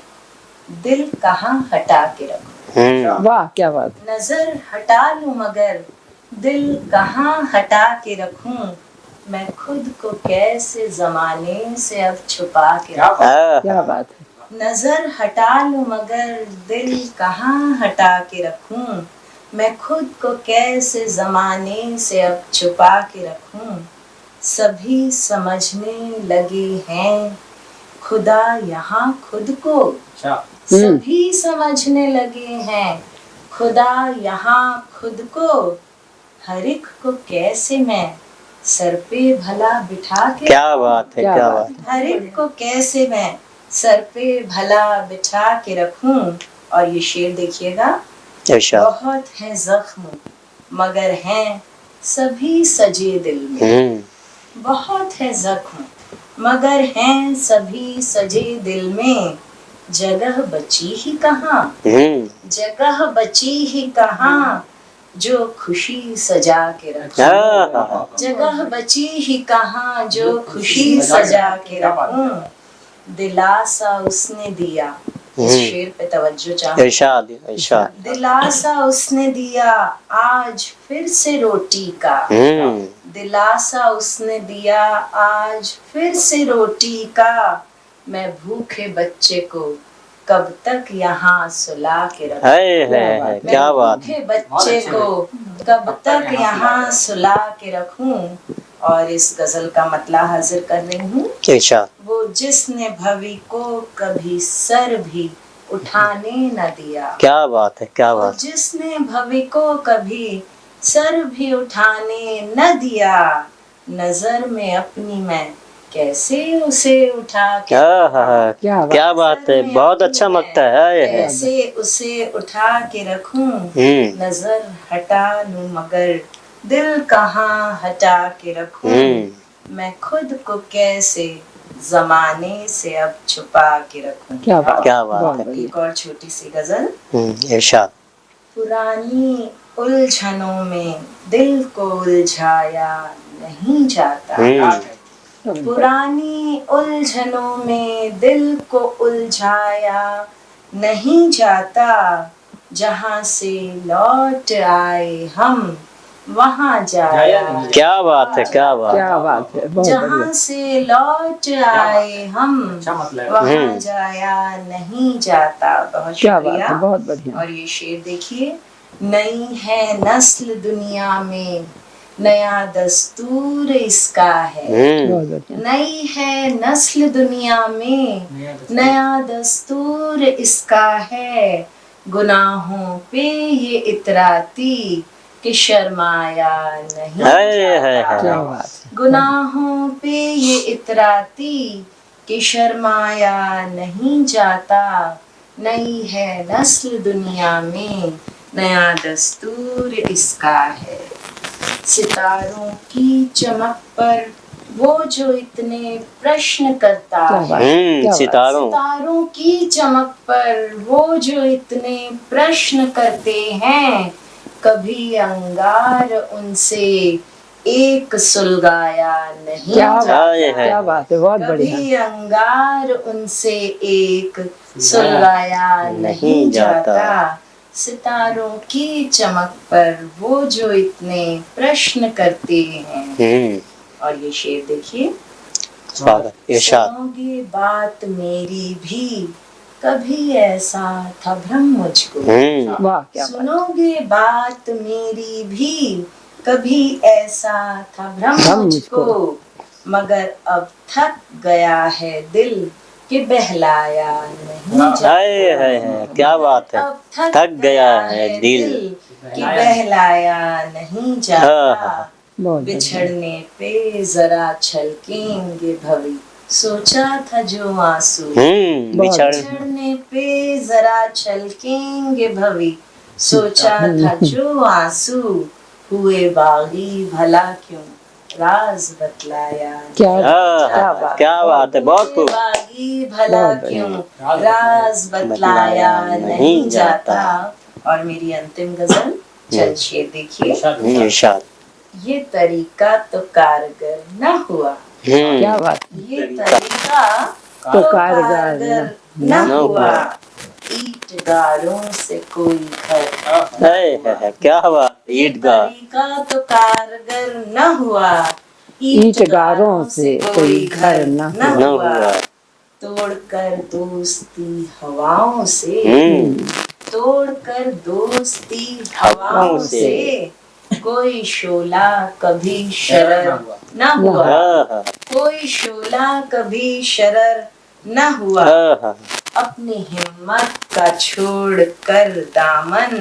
दिल कहाँ हटा के रखूं। वाह क्या बात। नजर हटा लूं मगर दिल कहाँ हटा के रखूं, मैं खुद को कैसे जमाने से अब छुपा के रखूं। क्या बात है। नजर हटा लूं मगर दिल कहाँ हटा के रखूं, मैं खुद को कैसे जमाने से अब छुपा के रखूं। सभी समझने लगे हैं खुदा यहाँ खुद को, सभी समझने लगे हैं खुदा यहाँ खुद को, हर एक को कैसे मैं सर पे भला बिठा के, क्या बात है, क्या बात है। हर एक को कैसे मैं सर पे भला बिठा के रखूं। और ये शेर देखिएगा, इरशाद। बहुत है जख्म मगर हैं सभी सजे दिल में, बहुत है जख्म मगर हैं सभी सजे दिल में, जगह बची ही कहाँ, जगह बची ही कहाँ जो खुशी सजा के रखूं, जगह बची ही कहाँ जो खुशी सजा के रखूं। दिलासा उसने दिया, इस शेर पे तवज्जो चाहूं। इरशाद, इरशाद। दिलासा उसने दिया आज फिर से रोटी का, दिलासा उसने दिया आज फिर से रोटी का, मैं भूखे बच्चे को कब तक यहाँ सुला के रखूं, है, क्या बात। भूखे बच्चे को कब तक यहाँ सुला के रखूं। और इस गजल का मतला हाजिर कर रही हूँ। इरशाद। वो जिसने भवी को कभी सर भी उठाने न दिया, क्या बात है, क्या बात। जिसने भवी को कभी सर भी उठाने न दिया, नजर में अपनी मैं कैसे उसे उठा के, क्या बात है, बहुत अच्छा मकता है। कैसे उसे उठा के रखूं, नजर हटा लूं मगर दिल कहाँ हटा के रखूं, मैं खुद को कैसे जमाने से अब छुपा के रखूं। क्या बात है। एक और छोटी सी गजल। इरशाद। पुरानी उलझनों में दिल को उलझाया नहीं जाता, पुरानी उलझनों में दिल को उलझाया नहीं जाता, जहाँ से लौट आए हम वहाँ जाया, क्या बात है, क्या बात, क्या बात है। जहाँ से लौट आए हम वहाँ जाया नहीं जाता। बहुत शुक्रिया, बहुत बढ़िया। और ये शेर देखिए, नई है नस्ल दुनिया में नया दस्तूर इसका है, नई है नस्ल दुनिया में नया दस्तूर इसका है, गुनाहों पे ये इतराती कि शर्माया नहीं जाता, गुनाहों पे ये इतराती कि शर्माया नहीं जाता, नई है नस्ल दुनिया में नया दस्तूर इसका है। सितारों की चमक पर वो जो इतने प्रश्न करता है, सितारों की चमक पर वो जो इतने प्रश्न करते हैं, कभी अंगार उनसे एक सुलगाया नहीं जाता, क्या बात है, बहुत बढ़िया। कभी अंगार उनसे एक सुलगाया नहीं जाता, सितारों की चमक पर वो जो इतने प्रश्न करते हैं। और ये शेर देखिए, सुनोगे बात मेरी भी कभी ऐसा था भ्रम मुझको, सुनोगे बात मेरी भी कभी ऐसा था भ्रम मुझको, मगर अब थक गया है दिल कि बहलाया नहीं जाता, क्या बात है, अब थक गया है दिल कि बहलाया नहीं जाता, बिछड़ने पे जरा छलकेंगे भवी सोचा था जो आंसू, बिछड़ने पे जरा छलकेंगे भवी सोचा था जो आंसू, हुए बागी भला क्यों राज बतलाया, क्या बात है, बहुत खूब। बागी भला क्यों राज बतलाया नहीं जाता। और मेरी अंतिम गजल, चल शेर देखिए, ये तरीका तो कारगर न हुआ, क्या बात, ये तरीका तो कारगर न हुआ, ईंटगारों से कोई घर, क्या बात, ईंटगार तरीका तो कारगर न हुआ, ईंटगारों से कोई घर न हुआ, तोड़कर दोस्ती हवाओं से, तोड़कर दोस्ती हवाओं से, कोई शोला कभी शरर न हुआ, कोई शोला कभी शरर न हुआ, अपनी हिम्मत का छोड़ कर दामन,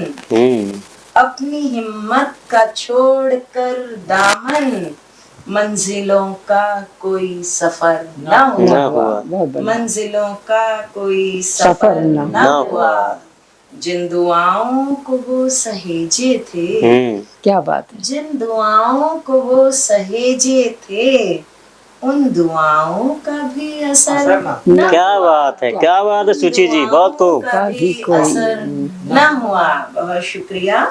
अपनी हिम्मत का छोड़ कर दामन, मंजिलों का कोई सफर न हुआ, मंजिलों का कोई सफर न हुआ, जिन दुआओं को वो सहेजे थे, क्या बात है, जिन दुआओं को वो सहेजे थे, उन दुआओं का भी असर न, क्या बात है, क्या बात है सुची जी, बहुत खूब, का भी असर न हुआ। बहुत शुक्रिया।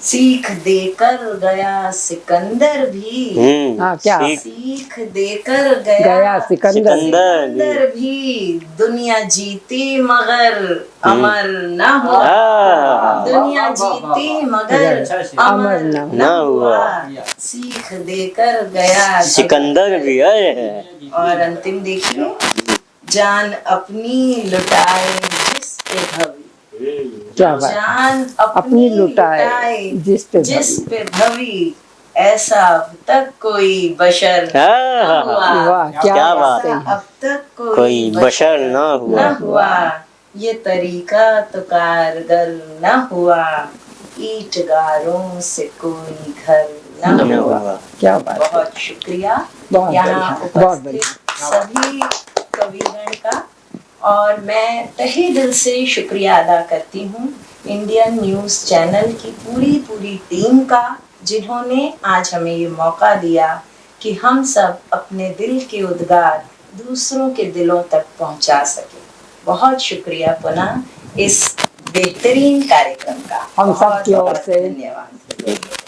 सीख देकर गया सिकंदर भी, हाँ क्या सीख देकर गया सिकंदर भी, दुनिया जीती मगर अमर न हुआ, दुनिया जीती मगर अमर न हुआ, सीख देकर गया सिकंदर भी है। और अंतिम देखिए, जान अपनी लुटाए जिस पे भवी, क्या बात, जान अपनी लुटाए जिस पे भवी, ऐसा अब तक कोई बशर न हुआ, वाह क्या बात है, अब तक कोई बशर न हुआ, ये तरीका तो कारगर न हुआ, ईंटगारों से कोई घर न हुआ। क्या बात, बहुत शुक्रिया यहाँ उपस्थित सभी कविगण का, और मैं तहे दिल से शुक्रिया अदा करती हूँ इंडियन न्यूज़ चैनल की पूरी टीम का, जिन्होंने आज हमें ये मौका दिया कि हम सब अपने दिल के उद्गार दूसरों के दिलों तक पहुँचा सके। बहुत शुक्रिया पुनः इस बेहतरीन कार्यक्रम का, हम सब की ओर से धन्यवाद।